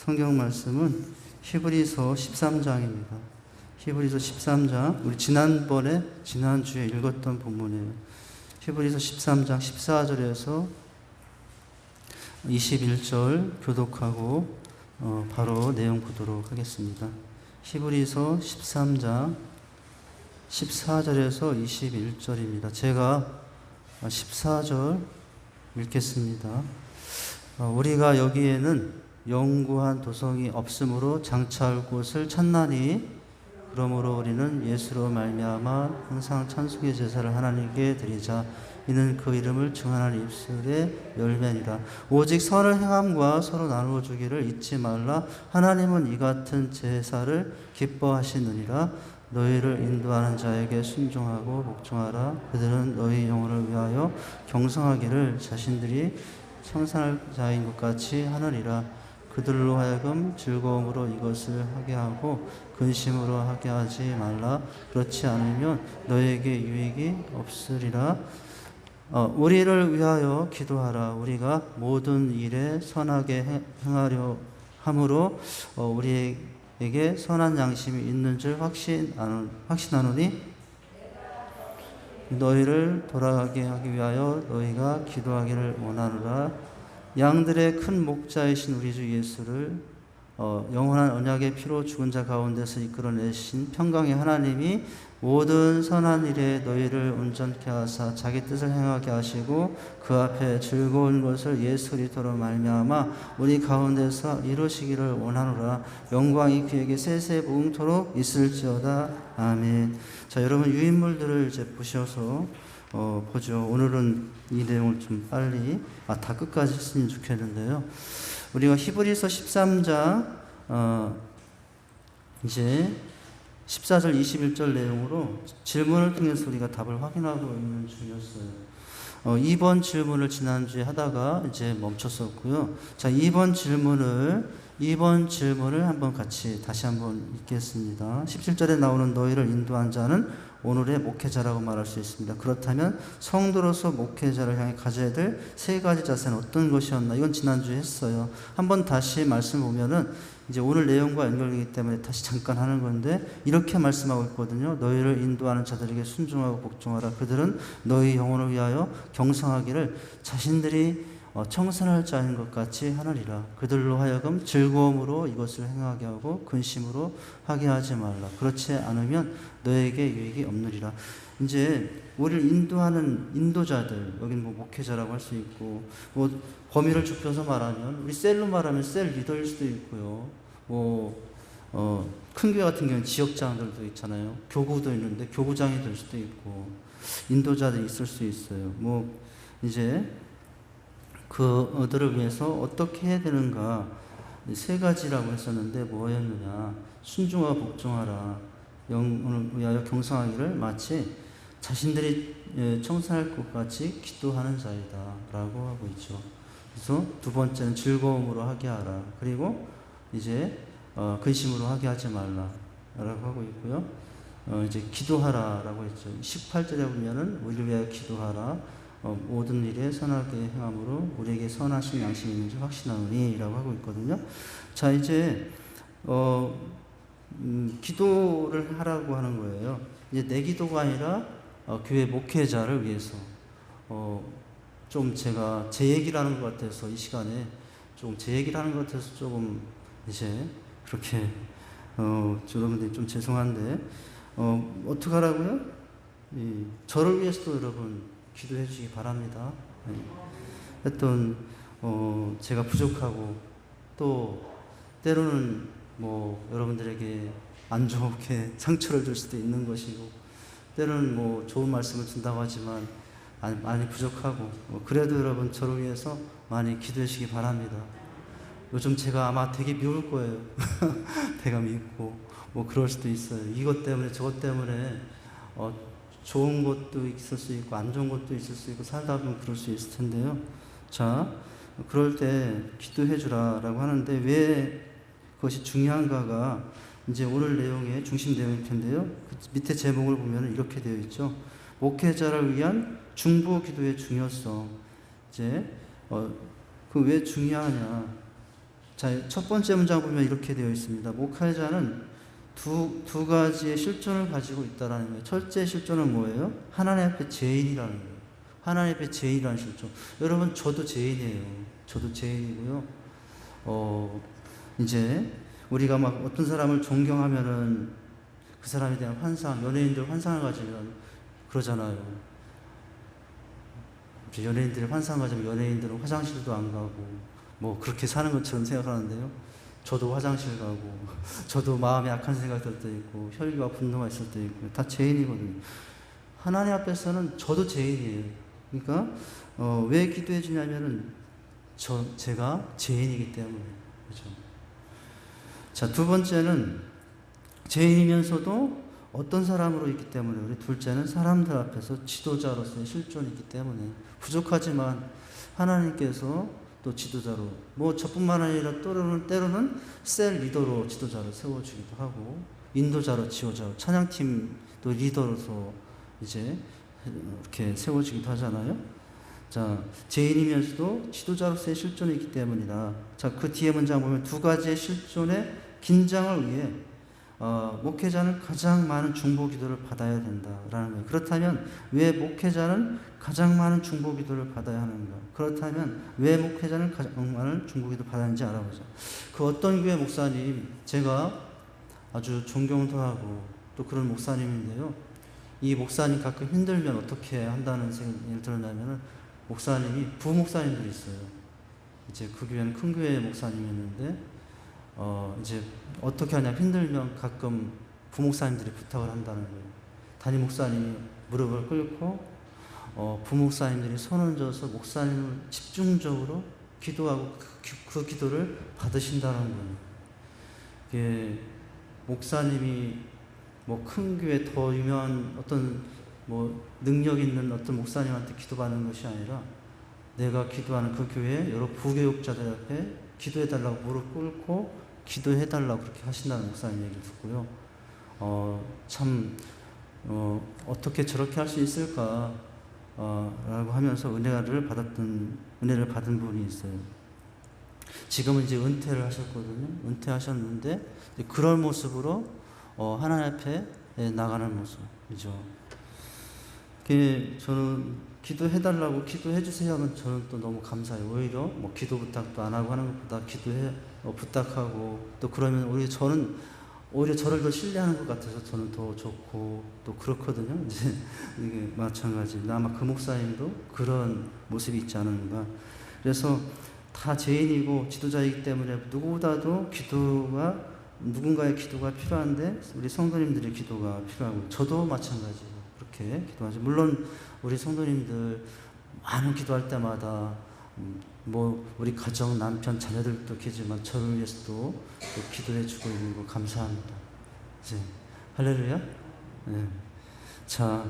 성경 말씀은 히브리서 13장입니다. 히브리서 13장, 우리 지난주에 읽었던 본문이에요. 히브리서 13장 14절에서 21절 교독하고 바로 내용 보도록 하겠습니다. 히브리서 13장 14절에서 21절입니다. 제가 14절 읽겠습니다. 우리가 여기에는 영구한 도성이 없으므로 장차할 곳을 찾나니 그러므로 우리는 예수로 말미암아 항상 찬송의 제사를 하나님께 드리자. 이는 그 이름을 증언하는 입술의 열매니라. 오직 선을 행함과 서로 나누어 주기를 잊지 말라. 하나님은 이 같은 제사를 기뻐하시느니라. 너희를 인도하는 자에게 순종하고 복종하라. 그들은 너희 영혼을 위하여 경성하기를 자신들이 청산할 자인 것 같이 하느니라. 그들로 하여금 즐거움으로 이것을 하게 하고 근심으로 하게 하지 말라. 그렇지 않으면 너에게 유익이 없으리라. 우리를 위하여 기도하라. 우리가 모든 일에 선하게 행하려 함으로 우리에게 선한 양심이 있는 줄 확신하노니 너희를 돌아가게 하기 위하여 너희가 기도하기를 원하노라. 양들의 큰 목자이신 우리 주 예수를 영원한 언약의 피로 죽은 자 가운데서 이끌어내신 평강의 하나님이 모든 선한 일에 너희를 온전케 하사 자기 뜻을 행하게 하시고 그 앞에 즐거운 것을 예수 그리스도로 말미암아 우리 가운데서 이루시기를 원하노라. 영광이 그에게 세세 무궁토록 있을지어다. 아멘. 자, 여러분 유인물들을 이제 보셔서 보죠. 오늘은 이 내용을 좀 빨리 다 끝까지 했으면 좋겠는데요. 우리가 히브리서 13장 이제 14절 21절 내용으로 질문을 통해서 우리가 답을 확인하고 있는 중이었어요. 2번 질문을 지난주에 하다가 이제 멈췄었고요. 자, 2번 질문을 한번 다시 한번 읽겠습니다. 17절에 나오는 너희를 인도한 자는 오늘의 목회자라고 말할 수 있습니다. 그렇다면 성도로서 목회자를 향해 가져야 될 세 가지 자세는 어떤 것이었나? 이건 지난주에 했어요. 한번 다시 말씀 보면은 이제 오늘 내용과 연결되기 때문에 다시 잠깐 하는 건데 이렇게 말씀하고 있거든요. 너희를 인도하는 자들에게 순종하고 복종하라. 그들은 너희 영혼을 위하여 경성하기를 자신들이 청산할 자인 것 같이 하느니라. 그들로 하여금 즐거움으로 이것을 행하게 하고 근심으로 하게 하지 말라. 그렇지 않으면 너에게 유익이 없느니라. 이제 우리를 인도하는 인도자들, 여기는 뭐 목회자라고 할 수 있고, 뭐 범위를 좁혀서 말하면 우리 셀로 말하면 셀 리더일 수도 있고요. 큰 교회 같은 경우는 지역장들도 있잖아요. 교구도 있는데 교구장이 될 수도 있고 인도자들이 있을 수 있어요. 이제 그들을 위해서 어떻게 해야 되는가 세 가지라고 했었는데 뭐였느냐. 순종하고 복종하라. 영혼을 위하여 경성하기를 마치 자신들이 청산할 것 같이 기도하는 자이다 라고 하고 있죠. 그래서 두 번째는 즐거움으로 하게 하라. 그리고 이제 근심으로 하게 하지 말라 라고 하고 있고요. 이제 기도하라 라고 했죠. 18절에 보면은 우리를 위하여 기도하라. 모든 일에 선하게 행함으로 우리에게 선하신 양심이 있는지 확신하노니 라고 하고 있거든요. 자, 이제 기도를 하라고 하는 거예요. 이제 내 기도가 아니라 교회 목회자를 위해서 좀 제가 제 얘기를 하는 것 같아서 이 시간에 좀 제 얘기를 하는 것 같아서 조금 이제 그렇게 여러분들이 좀 죄송한데 어떡하라고요? 저를 위해서도 여러분 기도해 주시기 바랍니다. 하여튼 제가 부족하고 또 때로는 여러분들에게 안 좋게 상처를 줄 수도 있는 것이고 때로는 좋은 말씀을 준다고 하지만 많이 부족하고 그래도 여러분 저를 위해서 많이 기도해 주시기 바랍니다. 요즘 제가 아마 되게 미울 거예요. 배가 밉고 그럴 수도 있어요. 이것 때문에 저것 때문에 좋은 것도 있을 수 있고 안 좋은 것도 있을 수 있고 살다 보면 그럴 수 있을 텐데요. 자, 그럴 때 기도해 주라라고 하는데 왜 그것이 중요한가가 이제 오늘 내용의 중심 내용일 텐데요. 그 밑에 제목을 보면 이렇게 되어 있죠. 목회자를 위한 중보 기도의 중요성. 이제 그 왜 중요하냐? 자, 첫 번째 문장 보면 이렇게 되어 있습니다. 목회자는 두 가지의 실존을 가지고 있다라는 거예요. 첫째 실존은 뭐예요? 하나님 앞에 죄인이라는 거예요. 하나님 앞에 죄인이라는 실존. 여러분, 저도 죄인이에요. 저도 죄인이고요. 이제 우리가 막 어떤 사람을 존경하면은 그 사람에 대한 환상, 연예인들 환상을 가지면 그러잖아요. 연예인들이 환상을 가지면 연예인들은 화장실도 안 가고 뭐 그렇게 사는 것처럼 생각하는데요. 저도 화장실 가고 저도 마음에 악한 생각이 들 때 있고 혈기와 분노가 있을 때 있고 다 죄인이거든요. 하나님 앞에서는 저도 죄인이에요. 그러니까 왜 기도해 주냐면은 제가 죄인이기 때문에. 그렇죠? 자, 두 번째는 죄인이면서도 어떤 사람으로 있기 때문에, 우리 둘째는 사람들 앞에서 지도자로서의 실존이 있기 때문에 부족하지만 하나님께서 또 지도자로, 뭐 저뿐만 아니라 때로는 셀 리더로 지도자를 세워주기도 하고, 인도자로 지도자로, 찬양팀도 리더로서 이제 이렇게 세워지기도 하잖아요. 자, 죄인이면서도 지도자로서의 실존이 있기 때문이다. 자, 그 뒤에 문장 보면 두 가지의 실존의 긴장을 위해 목회자는 가장 많은 중보 기도를 받아야 된다라는 거예요. 그렇다면 왜 목회자는 가장 많은 중보 기도를 받아야 하는가? 그렇다면 왜 목회자는 가장 많은 중보 기도를 받아야 하는지 알아보자. 그 어떤 교회 목사님, 제가 아주 존경도 하고 또 그런 목사님인데요. 이 목사님 가끔 힘들면 어떻게 한다는 생각을 들었냐면은, 목사님이 부목사님들이 있어요. 이제 그 교회는 큰 교회 목사님이었는데 이제 어떻게 하냐, 힘들면 가끔 부목사님들이 부탁을 한다는 거예요. 담임 목사님이 무릎을 꿇고 부목사님들이 손을 져서 목사님을 집중적으로 기도하고 그 기도를 받으신다는 거예요. 이게 목사님이 뭐 큰 교회 더 유명한 어떤 뭐 능력 있는 어떤 목사님한테 기도받는 것이 아니라, 내가 기도하는 그 교회 여러 부교육자들 앞에 기도해달라고 무릎 꿇고 기도해달라고 그렇게 하신다는 목사님 얘기를 듣고요. 어떻게 저렇게 할 수 있을까 라고 하면서 은혜를 받은 분이 있어요. 지금은 이제 은퇴를 하셨거든요. 은퇴하셨는데 그런 모습으로 하나님 앞에 나가는 모습이죠. 저는 기도해달라고 기도해주세요 하면 저는 또 너무 감사해요. 오히려 뭐 기도 부탁도 안 하고 하는 것보다 부탁하고 또 그러면 저는 오히려 저를 더 신뢰하는 것 같아서 저는 더 좋고 또 그렇거든요. 이제 이게 마찬가지입니다. 아마 그 목사님도 그런 모습이 있지 않은가. 그래서 다 죄인이고 지도자이기 때문에 누구보다도 누군가의 기도가 필요한데, 우리 성도님들의 기도가 필요하고, 저도 마찬가지예요. 그렇게 기도하죠. 물론 우리 성도님들 많은 기도할 때마다 뭐 우리 가정, 남편, 자녀들도 계시지만 저를 위해서도 또 기도해 주고 있는 거 감사합니다. 이제 할렐루야. 네. 자,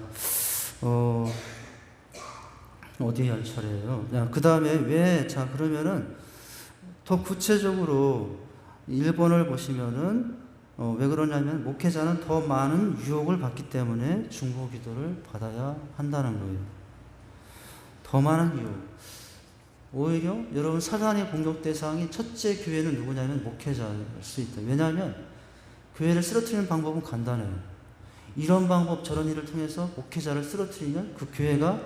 어디에 할 차례예요? 그 다음에 그러면은 더 구체적으로 1번을 보시면은 왜 그러냐면, 목회자는 더 많은 유혹을 받기 때문에 중보 기도를 받아야 한다는 거예요. 더 많은 유혹. 오히려 여러분, 사단의 공격 대상이 첫째 교회는 누구냐면 목회자일 수 있다. 왜냐하면 교회를 쓰러뜨리는 방법은 간단해요. 이런 방법 저런 일을 통해서 목회자를 쓰러뜨리면 그 교회가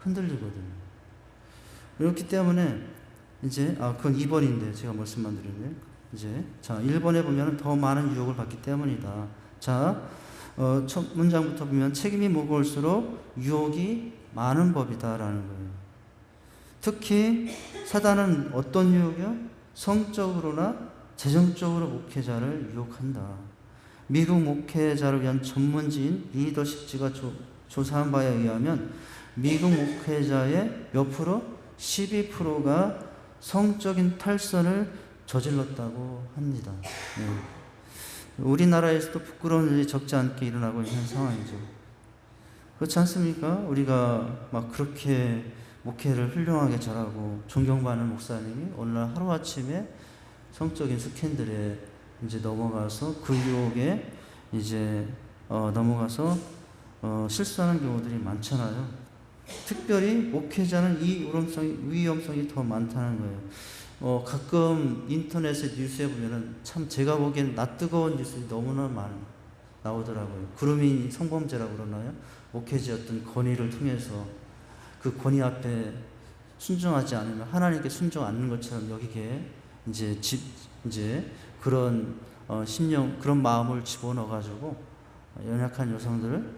흔들리거든요. 그렇기 때문에 이제 그건 2번인데 제가 말씀만 드렸네요. 이제 자, 1번에 보면 더 많은 유혹을 받기 때문이다. 자, 첫 문장부터 보면 책임이 무거울수록 유혹이 많은 법이다라는 거예요. 특히 사단은 어떤 유혹이요? 성적으로나 재정적으로 목회자를 유혹한다. 미국 목회자를 위한 전문지인 리더십지가 조사한 바에 의하면 미국 목회자의 몇 프로? 12%가 성적인 탈선을 저질렀다고 합니다. 네. 우리나라에서도 부끄러운 일이 적지 않게 일어나고 있는 상황이죠. 그렇지 않습니까? 우리가 막 그렇게 목회를 훌륭하게 잘하고 존경받는 목사님이 오늘날 하루아침에 성적인 스캔들에 이제 넘어가서 그 유혹에 이제 넘어가서 실수하는 경우들이 많잖아요. 특별히 목회자는 이 위험성이 더 많다는 거예요. 가끔 인터넷에 뉴스에 보면은 참 제가 보기엔 낯뜨거운 뉴스들이 너무나 나오더라고요. 그루밍 성범죄라고 그러나요? 목회자의 어떤 권위를 통해서 그 권위 앞에 순종하지 않으면 하나님께 순종 않는 것처럼 여기게 이제 그런 심령, 그런 마음을 집어넣어가지고 연약한 여성들을,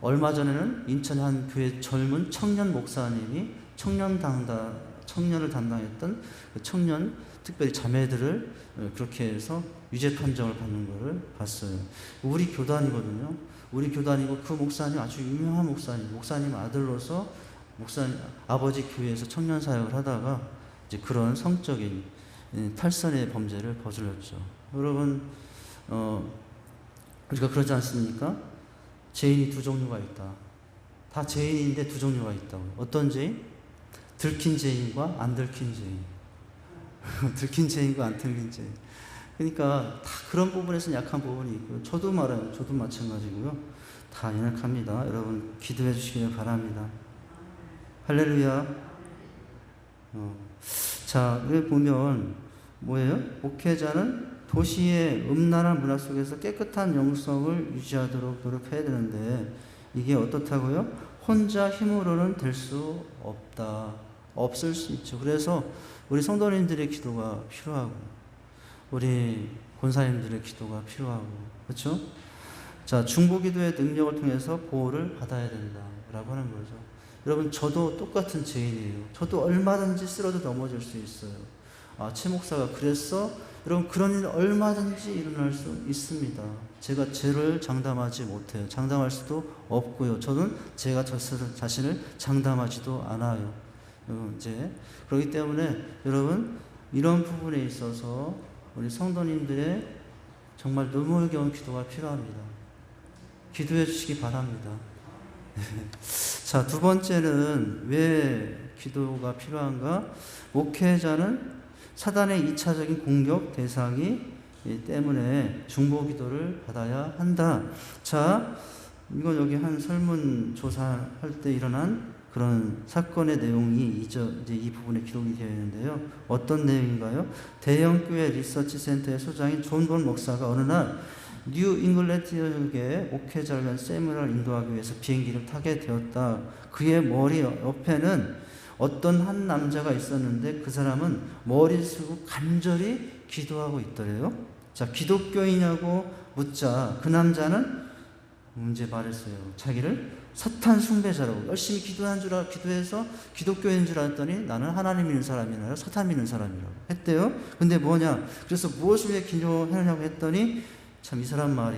얼마 전에는 인천의 한 교회 젊은 청년 목사님이 청년을 담당했던 그 청년, 특별히 자매들을 그렇게 해서 유죄 판정을 받는 것을 봤어요. 우리 교단이거든요. 우리 교단이고 그 목사님 아주 유명한 목사님 아들로서 아버지 교회에서 청년 사역을 하다가 이제 그런 성적인 탈선의 범죄를 저질렀죠. 여러분, 우리가 그러지 않습니까? 죄인이 두 종류가 있다. 다 죄인인데 두 종류가 있다고요. 어떤 죄인? 들킨 죄인과 안 들킨 죄인. 들킨 죄인과 안 들킨 죄인. 그러니까 다 그런 부분에서 약한 부분이 있고요. 저도 마찬가지고요. 다 연약합니다. 여러분 기도해 주시길 바랍니다. 할렐루야. 자, 여기 보면 뭐예요? 목회자는 도시의 음란한 문화 속에서 깨끗한 영성을 유지하도록 노력해야 되는데 이게 어떻다고요? 혼자 힘으로는 될 수 없다. 없을 수 있죠. 그래서 우리 성도님들의 기도가 필요하고 우리 권사님들의 기도가 필요하고, 그렇죠? 자, 중보기도의 능력을 통해서 보호를 받아야 된다라고 하는 거죠. 여러분, 저도 똑같은 죄인이에요. 저도 얼마든지 쓰러져 넘어질 수 있어요. 최 목사가 그랬어? 여러분, 그런 일 얼마든지 일어날 수 있습니다. 제가 죄를 장담하지 못해요. 장담할 수도 없고요. 저는 제가 자신을 장담하지도 않아요. 그렇기 때문에 여러분, 이런 부분에 있어서 우리 성도님들의 정말 눈물겨운 기도가 필요합니다. 기도해 주시기 바랍니다. 자, 두 번째는 왜 기도가 필요한가? 목회자는 사단의 2차적인 공격 대상이 때문에 중보 기도를 받아야 한다. 자, 이건 여기 한 설문조사할 때 일어난 그런 사건의 내용이 이제 이 부분에 기록이 되어 있는데요. 어떤 내용인가요? 대형교회 리서치 센터의 소장인 존 본 목사가 어느 날 뉴 잉글랜드 지역의 목회자를 위한 세미나를 인도하기 위해서 비행기를 타게 되었다. 그의 머리 옆에는 어떤 한 남자가 있었는데 그 사람은 머리를 쓰고 간절히 기도하고 있더래요. 자, 기독교이냐고 묻자 그 남자는 문제 말했어요. 자기를 사탄 숭배자라고, 열심히 기도해서 기독교인 줄 알았더니 나는 하나님 믿는 사람이 아니라 사탄 믿는 사람이라고 했대요. 근데 뭐냐? 그래서 무엇을 위해 기도하냐고 했더니 참 이 사람 말이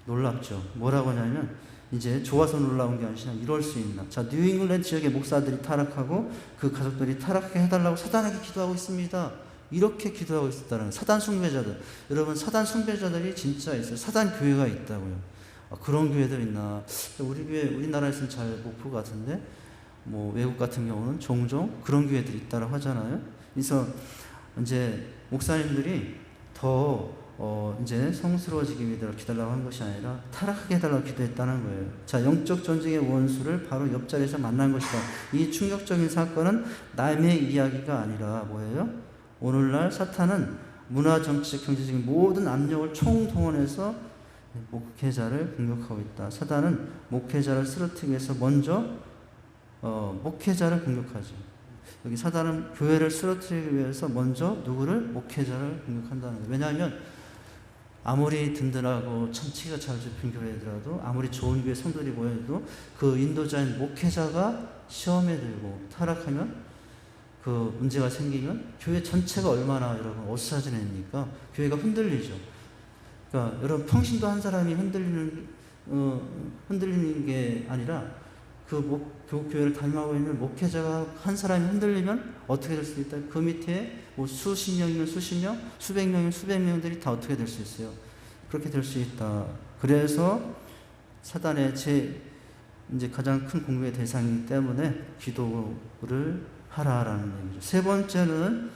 놀랍죠. 뭐라고 하냐면 이제 좋아서 놀라운 게 아니라 이럴 수 있나. 자, 뉴잉글랜드 지역의 목사들이 타락하고 그 가족들이 타락하게 해달라고 사단에게 기도하고 있습니다. 이렇게 기도하고 있었다는 사단 숭배자들. 여러분, 사단 숭배자들이 진짜 있어요. 사단 교회가 있다고요. 그런 교회들 있나? 우리 교회, 우리나라에서는 잘 못 볼 것 같은데, 뭐 외국 같은 경우는 종종 그런 교회들이 있다고 하잖아요. 그래서 이제 목사님들이 더 이제 성스러워지기 위해 기도하려고 한 것이 아니라 타락하게 해달라고 기도했다는 거예요. 자, 영적 전쟁의 원수를 바로 옆자리에서 만난 것이다. 이 충격적인 사건은 남의 이야기가 아니라 뭐예요? 오늘날 사탄은 문화, 정치적, 경제적인 모든 압력을 총동원해서 목회자를 공격하고 있다. 사단은 목회자를 쓰러뜨리기 위해서 먼저 목회자를 공격하죠. 여기 사단은 교회를 쓰러뜨리기 위해서 먼저 누구를? 목회자를 공격한다는 거예요. 왜냐하면 아무리 든든하고 참치가 잘 잡힌 교회더라도, 아무리 좋은 교회 성도들이 모여도 그 인도자인 목회자가 시험에 들고 타락하면, 그 문제가 생기면 교회 전체가 얼마나 여러분 어수선해집니까? 교회가 흔들리죠. 그러니까 여러분, 평신도 한 사람이 흔들리는 게 아니라 그 교회를 담임하고 있는 목회자가 한 사람이 흔들리면 어떻게 될 수 있다? 그 밑에 뭐 수십 명이면 수십 명, 수백 명이면 수백 명들이 다 어떻게 될 수 있어요? 그렇게 될 수 있다. 그래서 사단의 이제 가장 큰 공격의 대상이기 때문에 기도를 하라라는 얘기죠. 세 번째는,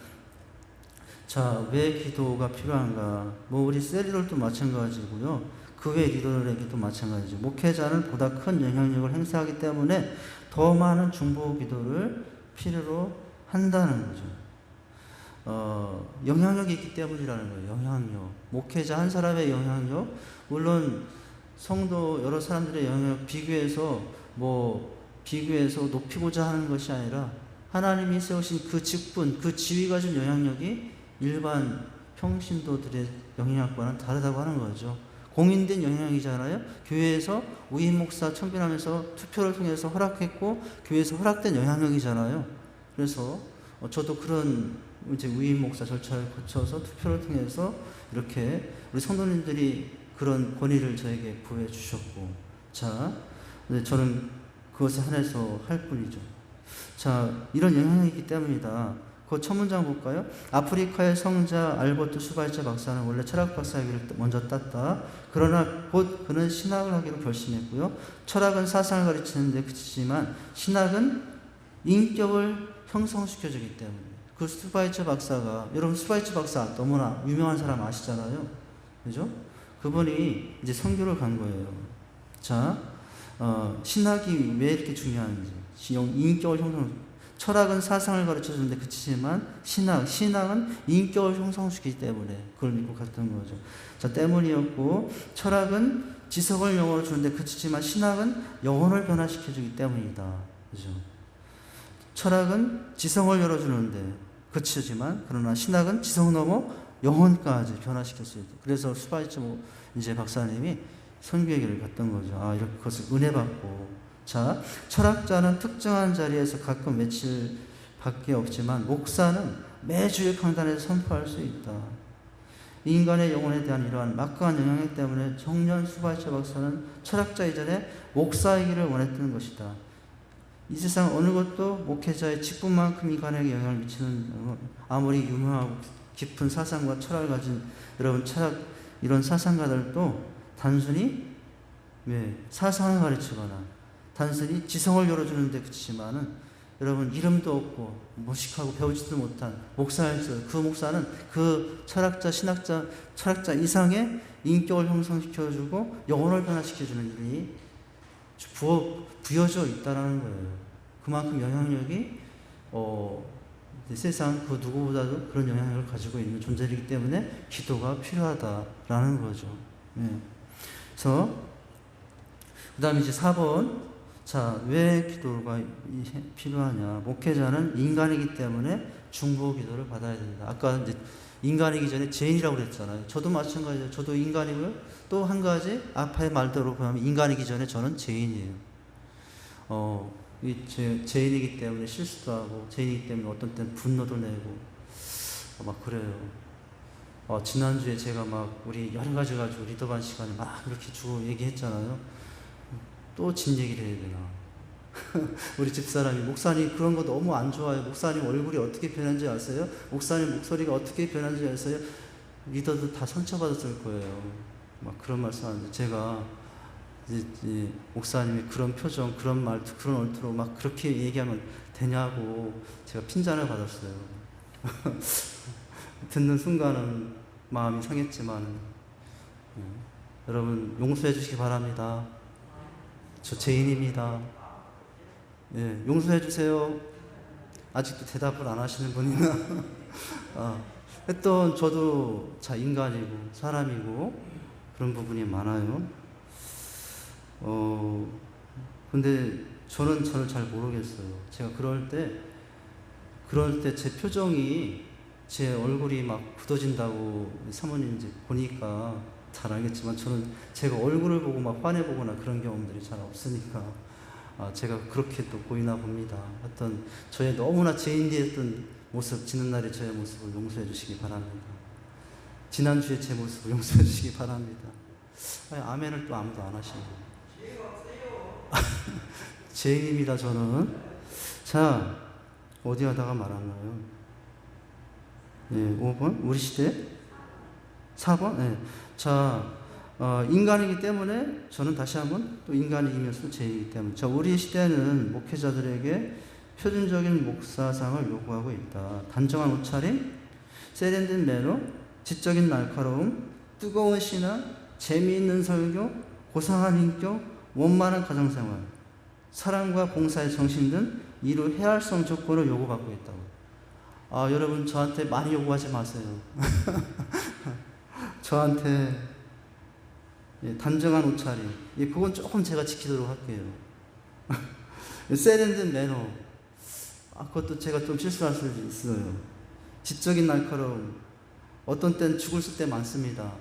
자, 왜 기도가 필요한가? 뭐 우리 셀리롤도 마찬가지고요. 그 외 리더들에게도 마찬가지죠. 목회자는 보다 큰 영향력을 행사하기 때문에 더 많은 중보 기도를 필요로 한다는 거죠. 영향력이 있기 때문이라는 거예요. 영향력. 목회자 한 사람의 영향력, 물론 성도 여러 사람들의 영향력 비교해서 높이고자 하는 것이 아니라 하나님이 세우신 그 직분, 그 지위가 준 영향력이 일반 평신도들의 영향력과는 다르다고 하는 거죠. 공인된 영향력이잖아요. 교회에서 우임 목사 청빙하면서 투표를 통해서 허락했고 교회에서 허락된 영향력이잖아요. 그래서 저도 그런 이제 우임 목사 절차를 거쳐서 투표를 통해서 이렇게 우리 성도님들이 그런 권위를 저에게 부여해 주셨고, 자, 저는 그것에 한해서 할 뿐이죠. 자, 이런 영향력이 있기 때문이다. 그 첫 문장 볼까요? 아프리카의 성자 알버트 수발자 박사는 원래 철학 박사학위를 먼저 땄다. 그러나 곧 그는 신학을 하기로 결심했고요. 철학은 사상을 가르치는데 그치지만 신학은 인격을 형성시켜주기 때문에. 그 수바이처 박사가, 여러분 수바이처 박사 너무나 유명한 사람 아시잖아요. 그죠? 그분이 이제 선교를 간 거예요. 자, 신학이 왜 이렇게 중요한지. 인격을 형성, 철학은 사상을 가르쳐 주는데 그치지만 신학은 인격을 형성시키기 때문에 그걸 믿고 갔던 거죠. 자, 때문이었고, 철학은 지성을 영어로 주는데 그치지만 신학은 영혼을 변화시켜 주기 때문이다. 그죠? 철학은 지성을 열어주는데 그치지만 그러나 신학은 지성 넘어 영혼까지 변화시킬 수 있다. 그래서 수바이처 이제 박사님이 선교회를 갔던 거죠. 이렇게 그것을 은혜 받고. 자, 철학자는 특정한 자리에서 가끔 며칠 밖에 없지만 목사는 매주의 강단에서 선포할 수 있다. 인간의 영혼에 대한 이러한 막강한 영향력 때문에 청년 수바이처 박사는 철학자 이전에 목사이기를 원했던 것이다. 이 세상 어느 것도 목회자의 직분만큼 인간에게 영향을 미치는, 아무리 유명하고 깊은 사상과 철학을 가진 여러분 이런 사상가들도 단순히 사상을 가르치거나 단순히 지성을 열어주는데 그치지만은 여러분 이름도 없고 무식하고 배우지도 못한 목사였어요. 그 목사는 그 철학자, 신학자, 철학자 이상의 인격을 형성시켜주고 영혼을 변화시켜주는 일이 부여져 있다라는 거예요. 그만큼 영향력이 세상 그 누구보다도 그런 영향력을 가지고 있는 존재이기 때문에 기도가 필요하다라는 거죠. 그래서 그 다음에 이제 4번. 자, 왜 기도가 필요하냐? 목회자는 인간이기 때문에 중보 기도를 받아야 된다. 아까 이제 인간이기 전에 죄인이라고 그랬잖아요. 저도 마찬가지예요. 저도 인간이고요. 또 한 가지 아파의 말대로 보면 인간이기 전에 저는 죄인이에요. 죄인이기 때문에 실수도 하고 죄인이기 때문에 어떤 때는 분노도 내고 막 그래요. 지난주에 제가 막 우리 여러 가지 가지고 리더반 시간에 막 이렇게 주고 얘기했잖아요. 또 집 얘기를 해야 되나? 우리 집사람이 목사님 그런 거 너무 안 좋아요. 목사님 얼굴이 어떻게 변한지 아세요? 목사님 목소리가 어떻게 변한지 아세요? 리더도 다 상처받았을 거예요. 막 그런 말씀 하는데 제가 이제 목사님이 그런 표정, 그런 말투, 그런 얼투로 막 그렇게 얘기하면 되냐고 제가 핀잔을 받았어요. 듣는 순간은 마음이 상했지만 여러분 용서해 주시기 바랍니다. 저 죄인입니다. 용서해 주세요. 아직도 대답을 안 하시는 분이나 했던 저도 인간이고 사람이고 그런 부분이 많아요. 근데 저는 저를 잘 모르겠어요. 제가 그럴 때 제 표정이 제 얼굴이 막 굳어진다고 사모님 이제 보니까 잘 알겠지만 저는 제가 얼굴을 보고 막 화내보거나 그런 경험들이 잘 없으니까 제가 그렇게 또 보이나 봅니다. 하여튼 저의 너무나 죄인되었던 모습, 지는 날의 저의 모습을 용서해 주시기 바랍니다. 지난주에 제 모습을 용서해 주시기 바랍니다. 아멘을 또 아무도 안 하시네요. 죄인입니다, 저는. 자, 어디 하다가 말았나요? 5번? 우리 시대? 4번? 자, 인간이기 때문에 저는 다시 한번 또 인간이면서 죄인이기 때문에. 자, 우리 시대는 목회자들에게 표준적인 목사상을 요구하고 있다. 단정한 옷차림, 세련된 매너, 지적인 날카로움, 뜨거운 신앙, 재미있는 설교, 고상한 인격, 원만한 가정생활, 사랑과 봉사의 정신 등 이루 해야 할 조건을 요구받고 있다고. 여러분 저한테 많이 요구하지 마세요. 저한테 단정한 옷차림, 그건 조금 제가 지키도록 할게요. 세련된 매너, 그것도 제가 좀 실수할 수 있어요. 지적인 날카로움, 어떤 때는 죽을 때 많습니다.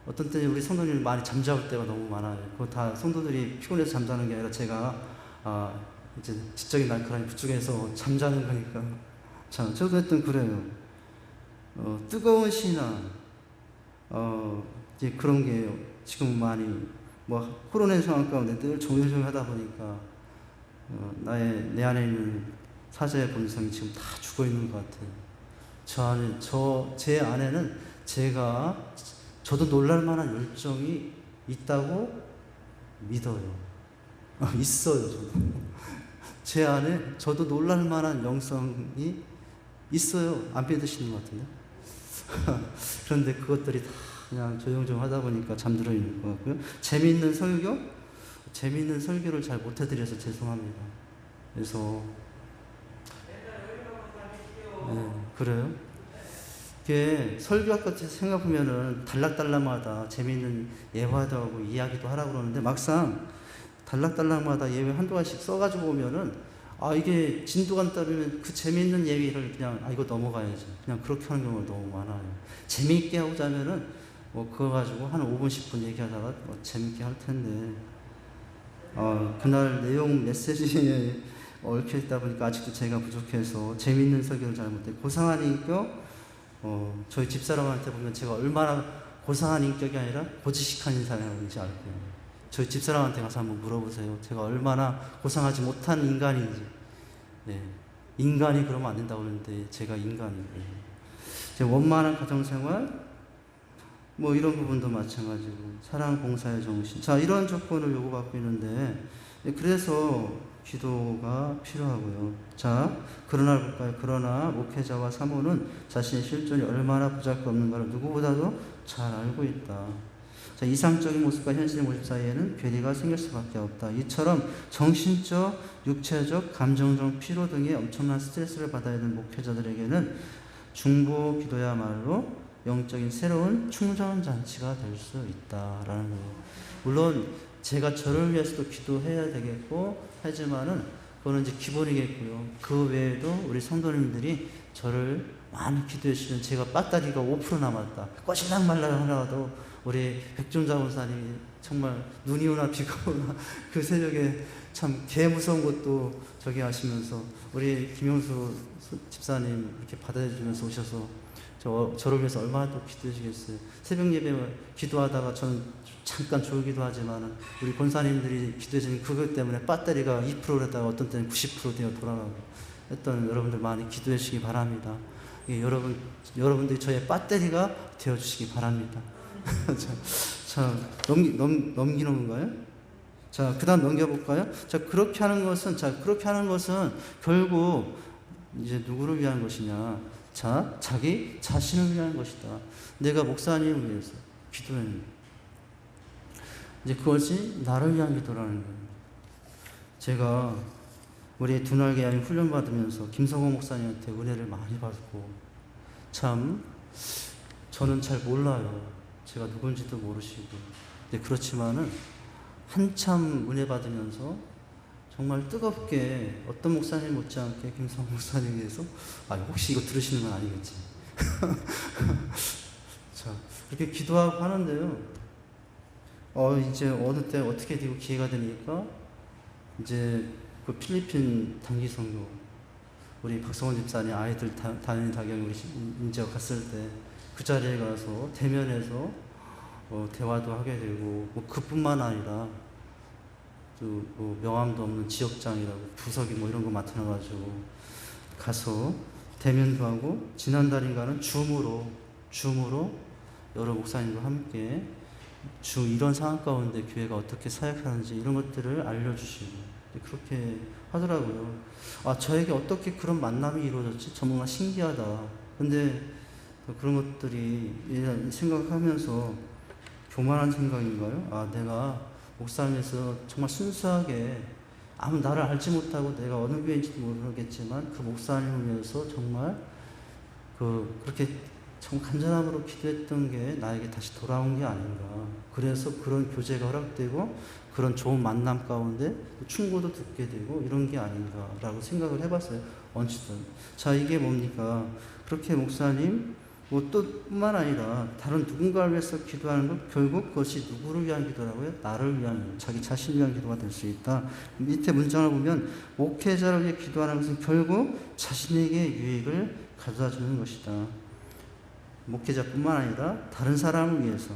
어떤 때는 우리 성도님이 많이 잠자올 때가 너무 많아요. 그거 다 성도들이 피곤해서 잠자는 게 아니라 제가 이제 지적인 날카로움이 그쪽에서 잠자는 거니까. 자, 저도 하여튼 그래요. 뜨거운 신앙, 이제 그런 게 지금 많이 코로나 상황 가운데 늘 조용조용하다 보니까 내 안에 있는 사자의 본성이 지금 다 죽어 있는 것 같아요. 제 안에는 저도 놀랄 만한 열정이 있다고 믿어요. 있어요, 저도. 제 안에 저도 놀랄 만한 영성이 있어요. 안 믿으시는 것 같은데. 그런데 그것들이 다 그냥 조용조용 하다 보니까 잠들어 있는 것 같고요. 재미있는 설교를 잘 못 해드려서 죄송합니다. 그래서, 그래요? 이게 설교 같이 생각해보면은 달락달락마다 재미있는 예화도 하고 이야기도 하라고 그러는데 막상 달락달락마다 예외 한두 가지씩 써가지고 오면은 이게 진도가 안 따르면 그 재미있는 예외를 그냥 이거 넘어가야지. 그냥 그렇게 하는 경우가 너무 많아요. 재미있게 하고자 하면은 그거 가지고 한 5분, 10분 얘기하다가 재밌게 할 텐데 그날 내용 메시지에 얽혀있다 보니까 아직도 제가 부족해서 재미있는 설교를 잘 못해요. 고상한 인격, 저희 집사람한테 보면 제가 얼마나 고상한 인격이 아니라 고지식한 인사인지 알 거예요. 저희 집사람한테 가서 한번 물어보세요. 제가 얼마나 고상하지 못한 인간인지. 인간이 그러면 안 된다고 그러는데 제가 인간이고요. 제 원만한 가정생활, 이런 부분도 마찬가지고 사랑, 봉사의 정신. 자, 이런 조건을 요구받고 있는데 그래서 기도가 필요하고요. 자, 그러나 볼까요? 그러나 목회자와 사모는 자신의 실존이 얼마나 보잘것없는가를 누구보다도 잘 알고 있다. 자, 이상적인 모습과 현실의 모습 사이에는 괴리가 생길 수밖에 없다. 이처럼 정신적, 육체적, 감정적 피로 등의 엄청난 스트레스를 받아야 하는 목회자들에게는 중보 기도야말로 영적인 새로운 충전잔치가 될 수 있다라는 거예요. 물론 제가 저를 위해서도 기도해야 되겠고 하지만은 그거는 이제 기본이겠고요. 그 외에도 우리 성도님들이 저를 많이 기도해 주시면 제가 배터리가 5% 남았다. 꼬실랑 말랑 하나도 우리 백종자 원사님이 정말 눈이 오나 비가 오나 그 새벽에 참 개 무서운 것도 저기 하시면서 우리 김용수 집사님 이렇게 받아주면서 오셔서 저를 위해서 얼마나 또 기도해 주겠어요. 새벽 예배 기도하다가 저는 잠깐 졸기도 하지만 우리 권사님들이 기도해 주는 그것 때문에 배터리가 2%였다가 어떤 때는 90% 되어 돌아가고 했던 여러분들 많이 기도해 주시기 바랍니다. 여러분들이 저의 배터리가 되어 주시기 바랍니다. 자, 넘기는 건가요? 자, 그 다음 넘겨볼까요? 자, 그렇게 하는 것은 결국 이제 누구를 위한 것이냐? 자, 자기 자신을 위한 것이다. 내가 목사님을 위해서 기도했는데 이제 그것이 나를 위한 기도라는 거예요. 제가 우리 두날개 야인 훈련 받으면서 김성호 목사님한테 은혜를 많이 받고 참 저는 잘 몰라요. 제가 누군지도 모르시고. 근데 그렇지만은 한참 은혜 받으면서 정말 뜨겁게 어떤 목사님 못지않게 김성호 목사님에 대해서 혹시 이거 들으시는 건 아니겠지. 자, 그렇게 기도하고 하는데요. 이제 어느 때 어떻게 되고 기회가 되니까 이제 그 필리핀 단기 선교 우리 박성원 집사님 아이들 다니는 다경 우리 인제 갔을 때 그 자리에 가서 대면해서 대화도 하게 되고 그뿐만 아니라 또 명함도 없는 지역장이라고 부석이 이런 거 맡아놔가지고 가서 대면도 하고 지난달인가는 줌으로 여러 목사님과 함께 이런 상황 가운데 교회가 어떻게 사역하는지 이런 것들을 알려주시고 그렇게 하더라고요. 저에게 어떻게 그런 만남이 이루어졌지? 정말 신기하다. 근데 그런 것들이 생각하면서 교만한 생각인가요? 내가 목사님에서 정말 순수하게 아무 나를 알지 못하고 내가 어느 교회인지도 모르겠지만 그 목사님을 위해서 정말 그렇게 참 간절함으로 기도했던 게 나에게 다시 돌아온 게 아닌가. 그래서 그런 교제가 허락되고 그런 좋은 만남 가운데 충고도 듣게 되고 이런 게 아닌가라고 생각을 해봤어요. 언제든. 자, 이게 뭡니까? 그렇게 목사님, 뭐 또 뿐만 아니라 다른 누군가를 위해서 기도하는 것, 결국 그것이 누구를 위한 기도라고요? 나를 위한, 자기 자신을 위한 기도가 될 수 있다. 밑에 문장을 보면 목회자를 위해 기도하는 것은 결국 자신에게 유익을 가져다 주는 것이다. 목회자뿐만 아니라 다른 사람을 위해서.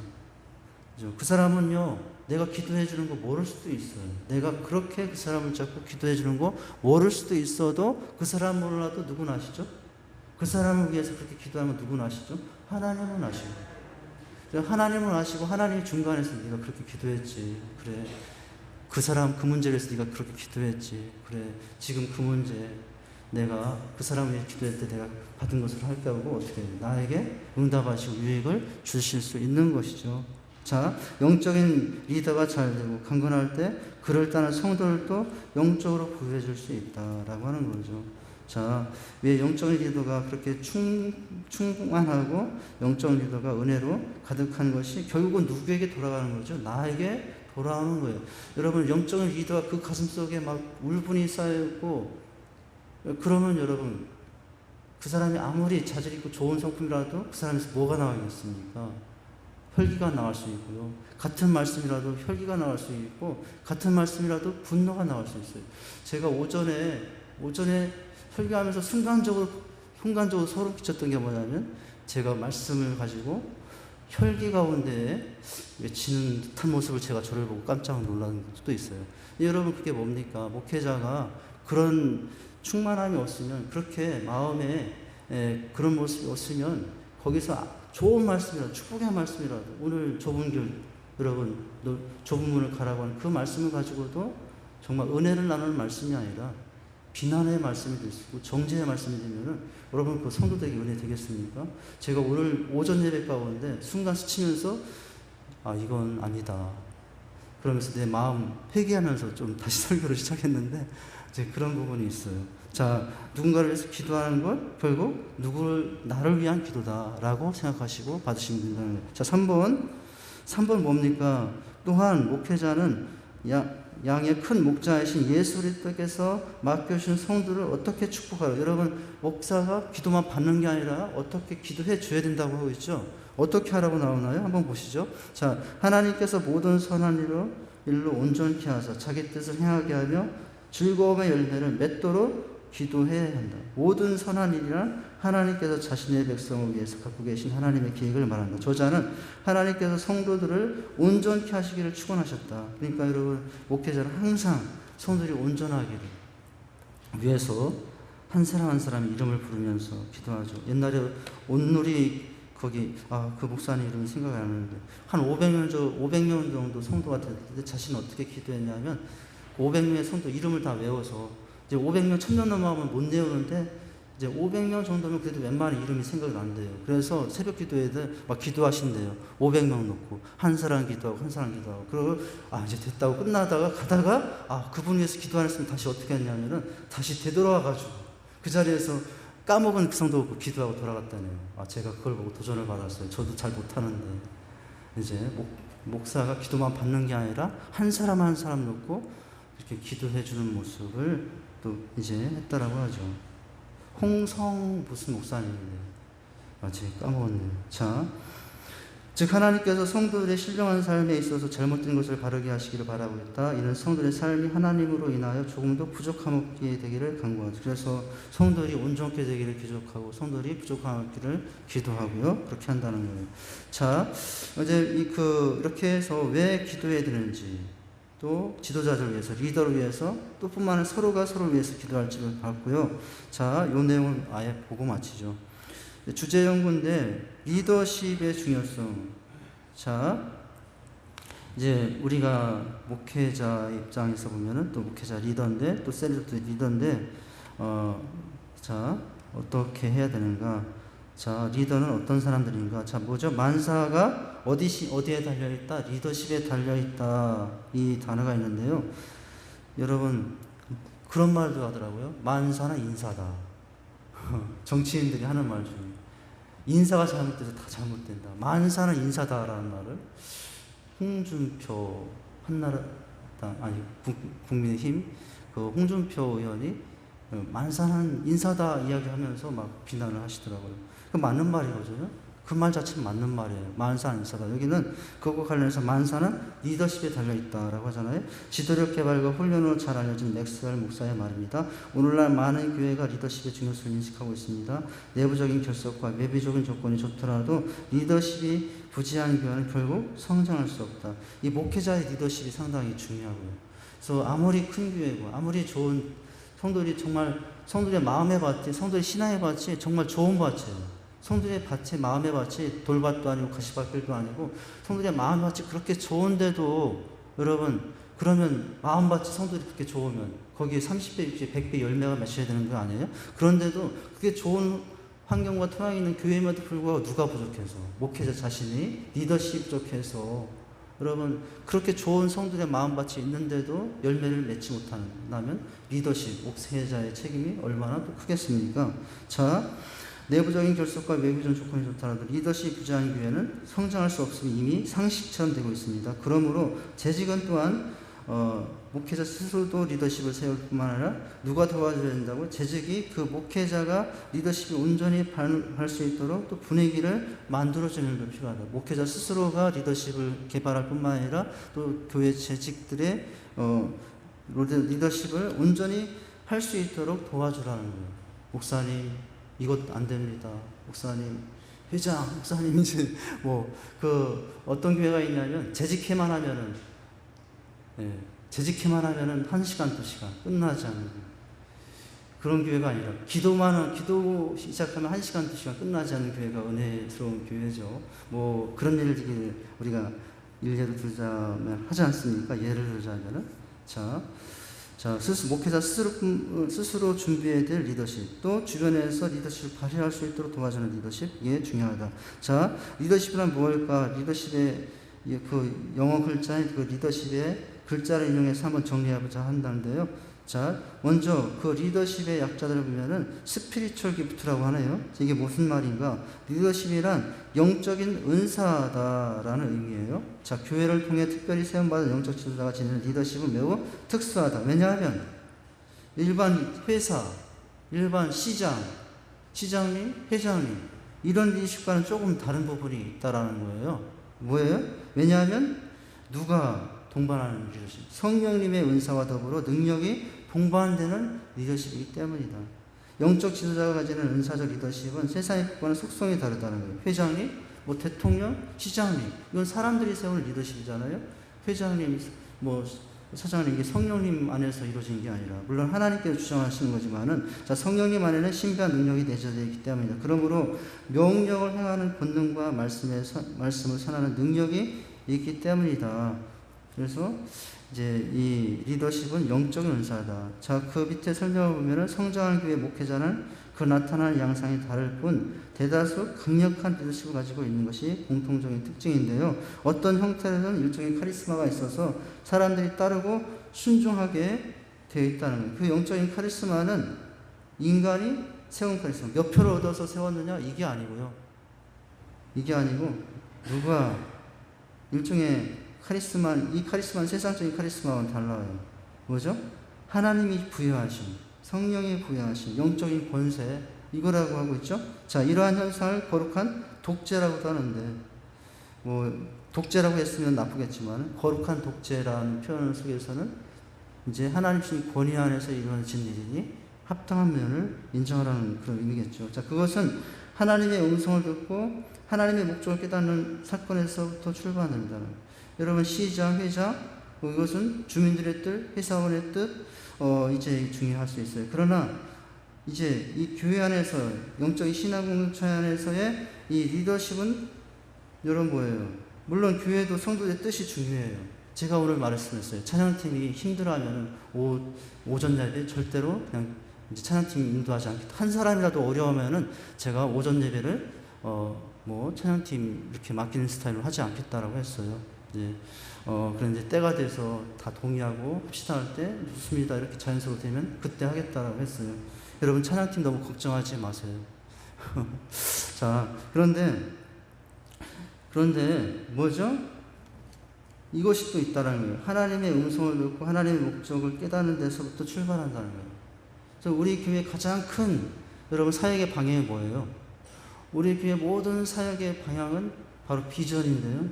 그 사람은요, 내가 기도해 주는 거 모를 수도 있어요. 내가 그렇게 그 사람을 잡고 기도해 주는 거 모를 수도 있어도 그 사람 몰라도 누군 아시죠? 그 사람을 위해서 그렇게 기도하면 누군 아시죠? 하나님은 아시고. 하나님은 아시고 하나님이 중간에서 네가 그렇게 기도했지. 그래. 그 사람 그 문제를 위해서 네가 그렇게 기도했지. 그래. 지금 그 문제 내가 그 사람을 위해 기도할 때 내가 받은 것을 할게 하고 어떻게 나에게 응답하시고 유익을 주실 수 있는 것이죠. 자, 영적인 리더가 잘 되고 강건할 때 그를 따르는 성도들도 영적으로 부유해 줄 수 있다라고 하는 거죠. 자, 왜 영적인 리더가 그렇게 충만하고 영적인 리더가 은혜로 가득한 것이 결국은 누구에게 돌아가는 거죠? 나에게 돌아오는 거예요. 여러분, 영적인 리더가 그 가슴 속에 막 울분이 쌓여있고 그러면 여러분, 그 사람이 아무리 자질 있고 좋은 성품이라도 그 사람에서 뭐가 나오겠습니까? 혈기가 나올 수 있고요. 같은 말씀이라도 혈기가 나올 수 있고, 같은 말씀이라도 분노가 나올 수 있어요. 제가 오전에 설교하면서 순간적으로 소름 끼쳤던 게 뭐냐면, 제가 말씀을 가지고 혈기 가운데 외치는 듯한 모습을 제가 저를 보고 깜짝 놀란 것도 있어요. 여러분, 그게 뭡니까? 목회자가 그런 충만함이 없으면, 그렇게 마음에 그런 모습이 없으면, 거기서 좋은 말씀이라도, 축복의 말씀이라도, 오늘 좁은 길, 여러분, 좁은 문을 가라고 하는 그 말씀을 가지고도 정말 은혜를 나누는 말씀이 아니라 비난의 말씀이 될 수 있고 정죄의 말씀이 되면은 여러분 그 성도들에게 은혜 되겠습니까? 제가 오늘 오전 예배 가운데 순간 스치면서 이건 아니다. 그러면서 내 마음 회개하면서 좀 다시 설교를 시작했는데 이제 그런 부분이 있어요. 자, 누군가를 위해서 기도하는 것 결국 나를 위한 기도다라고 생각하시고 받으시면 된다는 거예요. 자, 3번 뭡니까? 또한 목회자는 양의 큰 목자이신 예수 그리스도께서 맡겨주신 성도를 어떻게 축복하라. 여러분, 목사가 기도만 받는 게 아니라 어떻게 기도해 줘야 된다고 하고 있죠. 어떻게 하라고 나오나요? 한번 보시죠. 자, 하나님께서 모든 선한 일로 온전케 하사 자기 뜻을 행하게 하며 즐거움의 열매를 맺도록 기도해야 한다. 모든 선한 일이란 하나님께서 자신의 백성을 위해서 갖고 계신 하나님의 계획을 말한다. 저자는 하나님께서 성도들을 온전케 하시기를 축원하셨다. 그러니까 여러분, 목회자는 항상 성도들이 온전하기를 위해서 한 사람 한 사람 이름을 부르면서 기도하죠. 옛날에 온누리 거기 그 목사님 이름이 생각이 안 나는데 한 500명 정도 성도가 됐는데 자신은 어떻게 기도했냐면 500명의 성도 이름을 다 외워서 이제 500명 1000명 넘어가면 못 외우는데 이제 500명 정도면 그래도 웬만한 이름이 생각이 난대요. 그래서 새벽 기도회들 막 기도하신대요. 500명 놓고 한 사람 기도하고 한 사람 기도하고 그러고 이제 됐다고 끝나다가 가다가 그분 위해서 기도 안 했으면 다시 어떻게 했냐면은 다시 되돌아와가지고 그 자리에서 까먹은 그 성도 없고 기도하고 돌아갔다네요. 제가 그걸 보고 도전을 받았어요. 저도 잘 못하는데 이제 목사가 기도만 받는 게 아니라 한 사람 한 사람 놓고 이렇게 기도해 주는 모습을 또 이제 했다라고 하죠. 홍성 무슨 목사님인데 제가 까먹었네요. 자, 즉 하나님께서 성도들의 신령한 삶에 있어서 잘못된 것을 바르게 하시기를 바라고 있다. 이는 성도들의 삶이 하나님으로 인하여 조금도 부족함 없게 되기를 간구하죠. 그래서 성도들이 온전케 되기를 기도하고 성도들이 부족함 없기를 기도하고요. 그렇게 한다는 거예요. 자, 이제 이렇게 해서 왜 기도해야 되는지, 또 지도자들 위해서, 리더를 위해서, 또 뿐만 아니라 서로가 서로를 위해서 기도할지를 봤고요. 자, 이 내용을 아예 보고 마치죠. 주제 연구인데 리더십의 중요성. 자, 이제 우리가 목회자 입장에서 보면은 또 목회자 리더인데 또 셀리도 리더인데 자, 어떻게 해야 되는가? 자, 리더는 어떤 사람들인가? 자, 뭐죠? 만사가 어디에 달려있다? 리더십에 달려있다. 이 단어가 있는데요. 여러분, 그런 말도 하더라고요. 만사는 인사다. 정치인들이 하는 말 중에. 인사가 잘못돼서 다 잘못된다. 만사는 인사다라는 말을 홍준표 한나라당 아니 국민의힘 그 홍준표 의원이 만사는 인사다 이야기하면서 막 비난을 하시더라고요. 그 맞는 말이거든요. 그 말 자체는 맞는 말이에요. 만사는 인사다. 여기는 그것과 관련해서 만사는 리더십에 달려있다라고 하잖아요. 지도력 개발과 훈련으로 잘 알려진 맥스웰 목사의 말입니다. 오늘날 많은 교회가 리더십의 중요성을 인식하고 있습니다. 내부적인 결속과 외부적인 조건이 좋더라도 리더십이 부재한 교회는 결국 성장할 수 없다. 이 목회자의 리더십이 상당히 중요하고요. 그래서 아무리 큰 교회고 아무리 좋은 성도들이 정말 성도들의 마음의 밭이 성도의 신앙의 밭이 정말 좋은 밭이에요. 성도의 밭이 마음의 밭이 돌밭도 아니고 가시밭길도 아니고 성도의 마음의 밭이 그렇게 좋은데도 여러분 그러면 마음밭이 성도들이 그렇게 좋으면 거기에 30배, 60배, 100배 열매가 맺혀야 되는 거 아니에요? 그런데도 그게 좋은 환경과 토양이 있는 교회임에도 불구하고 누가 부족해서 목회자 자신이 리더십이 부족해서 여러분 그렇게 좋은 성도의 마음밭이 있는데도 열매를 맺지 못한다면 리더십, 목회자의 책임이 얼마나 또 크겠습니까? 자, 내부적인 결속과 외부적인 조건이 좋더라도 리더십이 부재한 교회는 성장할 수 없음이 이미 상식처럼 되고 있습니다. 그러므로 재직은 또한 목회자 스스로도 리더십을 세울 뿐만 아니라 누가 도와줘야 된다고 재직이 그 목회자가 리더십이 온전히 발휘할 수 있도록 또 분위기를 만들어주는 게 필요하다. 목회자 스스로가 리더십을 개발할 뿐만 아니라 또 교회 재직들의 리더십을 온전히 할 수 있도록 도와주라는 거예요. 목사님 이것 안 됩니다. 목사님, 회장, 목사님 이제 어떤 교회가 있냐면 재직회만 하면은 재직회만 하면은 1시간, 2시간 끝나지 않는 그런 교회가 아니라 기도 시작하면 1시간, 2시간 끝나지 않는 교회가 은혜스러운 교회죠. 그런 예를 우리가 일례로 들자면 하지 않습니까? 예를 들자면은 목회자 스스로 준비해야 될 리더십, 또 주변에서 리더십을 발휘할 수 있도록 도와주는 리더십, 이게 중요하다. 자, 리더십이란 무엇일까? 리더십의 그 영어 글자인 그 리더십의 글자를 인용해서 한번 정리해보자 한다는데요. 자, 먼저 그 리더십의 약자들을 보면은 스피리추얼 기프트라고 하네요. 이게 무슨 말인가? 리더십이란 영적인 은사다라는 의미예요. 자, 교회를 통해 특별히 세움받은 영적 지도자가 지니는 리더십은 매우 특수하다. 왜냐하면 일반 회사, 일반 시장님, 회장님 이런 리더십과는 조금 다른 부분이 있다라는 거예요. 뭐예요? 왜냐하면 누가 동반하는 리더십, 성령님의 은사와 더불어 능력이 동반되는 리더십이기 때문이다. 영적 지도자가 가지는 은사적 리더십은 세상의 법과는 속성이 다르다는 거예요. 회장님, 대통령, 시장님, 이건 사람들이 세우는 리더십이잖아요. 회장님, 사장님, 이게 성령님 안에서 이루어진 게 아니라, 물론 하나님께서 주장하시는 거지만은, 자, 성령님 안에는 신비한 능력이 내재되어 있기 때문이다. 그러므로 명령을 행하는 본능과 말씀을 선하는 능력이 있기 때문이다. 그래서 이제 이 리더십은 영적인 은사다. 자, 그 밑에 설명을 보면은 성장하는 교회 목회자는 그 나타나는 양상이 다를 뿐 대다수 강력한 리더십을 가지고 있는 것이 공통적인 특징인데요. 어떤 형태로는 일종의 카리스마가 있어서 사람들이 따르고 순종하게 되어 있다는 거예요. 그 영적인 카리스마는 인간이 세운 카리스마. 몇 표를 얻어서 세웠느냐? 이게 아니고요. 이게 아니고 누가 일종의 이 카리스마는 세상적인 카리스마와는 달라요. 뭐죠? 하나님이 부여하신, 성령이 부여하신 영적인 권세, 이거라고 하고 있죠? 자, 이러한 현상을 거룩한 독재라고도 하는데, 독재라고 했으면 나쁘겠지만, 거룩한 독재라는 표현 속에서는 이제 하나님 주신 권위 안에서 이루어진 일이니 합당한 면을 인정하라는 그런 의미겠죠. 자, 그것은 하나님의 음성을 듣고 하나님의 목적을 깨닫는 사건에서부터 출발합니다. 여러분, 시장, 회장, 이것은 주민들의 뜻, 회사원의 뜻, 이제 중요할 수 있어요. 그러나, 이제 이 교회 안에서, 영적인 신앙 공동체 안에서의 이 리더십은, 여러분 뭐예요? 물론 교회도 성도의 뜻이 중요해요. 제가 오늘 말씀했어요. 찬양팀이 힘들어하면 오전 예배 절대로 그냥 이제 찬양팀이 인도하지 않겠다. 한 사람이라도 어려우면은 제가 오전 예배를, 찬양팀 이렇게 맡기는 스타일로 하지 않겠다라고 했어요. 그런데 때가 돼서 다 동의하고 합시다 할 때 좋습니다 이렇게 자연스럽게 되면 그때 하겠다라고 했어요. 여러분 찬양팀 너무 걱정하지 마세요. 자, 그런데 뭐죠? 이것이 또 있다는 거예요. 하나님의 음성을 듣고 하나님의 목적을 깨닫는 데서부터 출발한다는 거예요. 그래서 우리 교회 가장 큰 여러분 사역의 방향이 뭐예요? 우리 교회 모든 사역의 방향은 바로 비전인데요.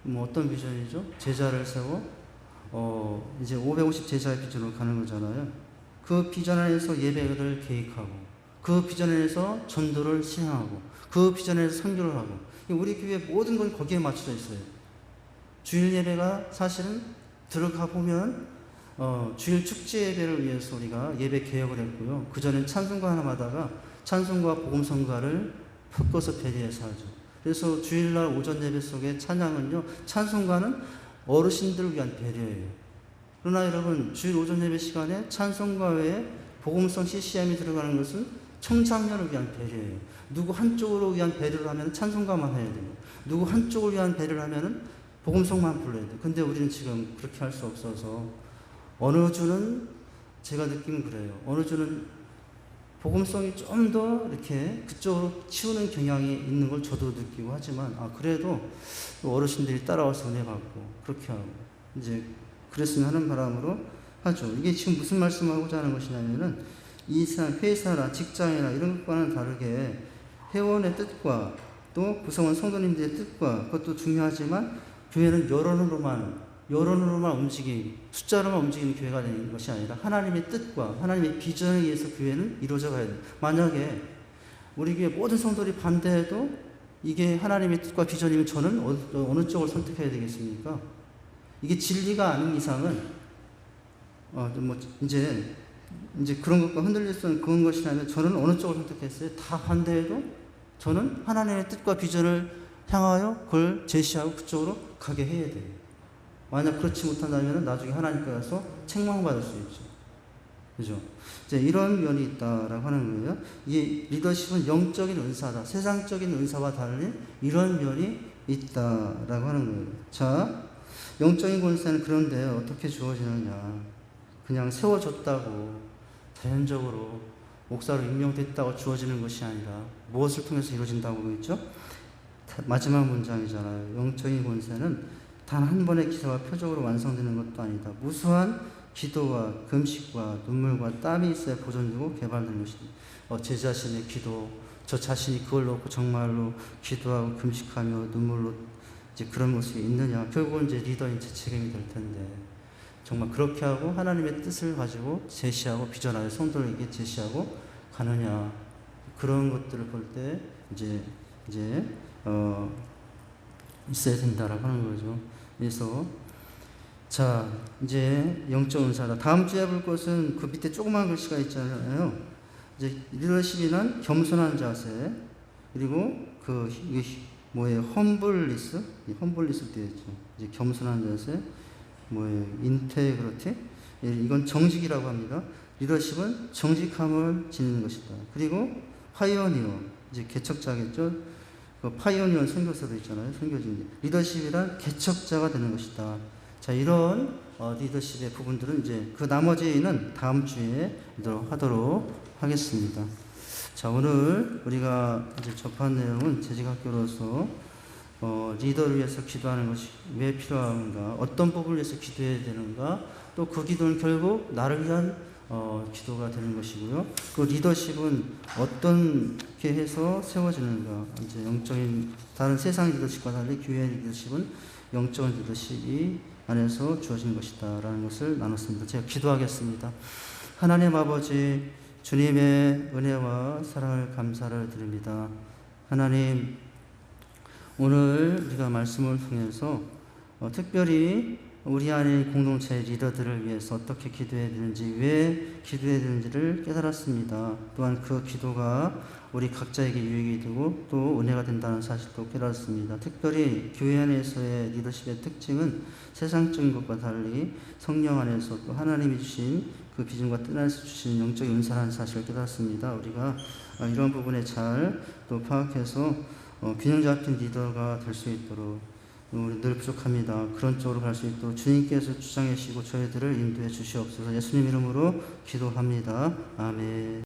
뭐 어떤 비전이죠? 제자를 세워 이제 550 제자의 비전으로 가는 거잖아요. 그 비전 안에서 예배를 계획하고, 그 비전 안에서 전도를 시행하고, 그 비전 안에서 선교를 하고, 우리 교회 모든 건 거기에 맞춰져 있어요. 주일 예배가 사실은 들어가 보면 주일 축제 예배를 위해서 우리가 예배 개혁을 했고요. 그전엔 찬송가 하나 마다가 찬송가 복음성가를 섞어서 배리해서 하죠. 그래서 주일날 오전 예배 속에 찬양은요, 찬송가는 어르신들을 위한 배려예요. 그러나 여러분, 주일 오전 예배 시간에 찬송가 외에 복음성 CCM이 들어가는 것은 청장년을 위한 배려예요. 누구 한쪽으로 위한 배려를 하면 찬송가만 해야 돼요. 누구 한쪽을 위한 배려를 하면 복음성만 불러야 돼요. 근데 우리는 지금 그렇게 할 수 없어서 어느 주는 제가 느끼면 그래요. 어느 주는 복음성이 좀 더 이렇게 그쪽으로 치우는 경향이 있는 걸 저도 느끼고 하지만, 그래도 어르신들이 따라와서 은혜 받고 그렇게 하고 이제 그랬으면 하는 바람으로 하죠. 이게 지금 무슨 말씀을 하고자 하는 것이냐면은 이 회사나 직장이나 이런 것과는 다르게 회원의 뜻과 또 구성원 성도님들의 뜻과 그것도 중요하지만 교회는 여론으로만 움직이는, 숫자로만 움직이는 교회가 되는 것이 아니라 하나님의 뜻과 하나님의 비전에 의해서 교회는 이루어져 가야 돼요. 만약에 우리 교회 모든 성도들이 반대해도 이게 하나님의 뜻과 비전이면 저는 어느 쪽을 선택해야 되겠습니까? 이게 진리가 아닌 이상은 이제 그런 것과 흔들릴 수 있는 그런 것이라면 저는 어느 쪽을 선택했어요? 다 반대해도 저는 하나님의 뜻과 비전을 향하여 그걸 제시하고 그쪽으로 가게 해야 돼요. 만약 그렇지 못한다면 나중에 하나님께 가서 책망받을 수 있죠. 그죠? 이제 이런 면이 있다라고 하는 거예요. 이 리더십은 영적인 은사다. 세상적인 은사와 달리 이런 면이 있다라고 하는 거예요. 자, 영적인 권세는 그런데 어떻게 주어지느냐. 그냥 세워졌다고 자연적으로 목사로 임명됐다고 주어지는 것이 아니라 무엇을 통해서 이루어진다고 그랬죠? 마지막 문장이잖아요. 영적인 권세는 단 한 번의 기사와 표적으로 완성되는 것도 아니다. 무수한 기도와 금식과 눈물과 땀이 있어야 보존되고 개발되는 것이다. 제 자신의 기도, 저 자신이 그걸 놓고 정말로 기도하고 금식하며 눈물로 이제 그런 모습이 있느냐. 결국은 이제 리더인 제 책임이 될 텐데 정말 그렇게 하고 하나님의 뜻을 가지고 제시하고 비전하여 성도에게 제시하고 가느냐. 그런 것들을 볼 때 이제 있어야 된다라고 하는 거죠. 그래서 자, 이제 영적 은사다. 다음 주에 볼 것은 그 밑에 조그만 글씨가 있잖아요. 이제 리더십이란 겸손한 자세, 그리고 이게 뭐예요? 험블리스 되어 있죠. 이제 겸손한 자세, 뭐예요? 인테그리티. 이건 정직이라고 합니다. 리더십은 정직함을 지니는 것이다. 그리고 파이오니어, 이제 개척자겠죠. 파이오니어 선교사도 있잖아요. 선교진. 리더십이란 개척자가 되는 것이다. 자, 이런 리더십의 부분들은 이제 그 나머지는 다음 주에 하도록 하겠습니다. 자, 오늘 우리가 이제 접한 내용은 재직학교로서 리더를 위해서 기도하는 것이 왜 필요한가, 어떤 부분을 위해서 기도해야 되는가, 또 그 기도는 결국 나를 위한 기도가 되는 것이고요. 그 리더십은 어떻게 해서 세워지는가, 이제 영적인 다른 세상 리더십과 달리 교회의 리더십은 영적인 리더십이 안에서 주어진 것이다라는 것을 나눴습니다. 제가 기도하겠습니다. 하나님 아버지, 주님의 은혜와 사랑을 감사를 드립니다. 하나님, 오늘 우리가 말씀을 통해서 특별히 우리 안에 공동체의 리더들을 위해서 어떻게 기도해야 되는지, 왜 기도해야 되는지를 깨달았습니다. 또한 그 기도가 우리 각자에게 유익이 되고 또 은혜가 된다는 사실도 깨달았습니다. 특별히 교회 안에서의 리더십의 특징은 세상적인 것과 달리 성령 안에서 또 하나님이 주신 그 비전과 뜻 안에서 주신 영적인 은사라는 사실을 깨달았습니다. 우리가 이런 부분에 잘 또 파악해서 균형 잡힌 리더가 될 수 있도록, 우리 늘 부족합니다. 그런 쪽으로 갈 수 있도록 주님께서 주장해 주시고 저희들을 인도해 주시옵소서. 예수님 이름으로 기도합니다. 아멘.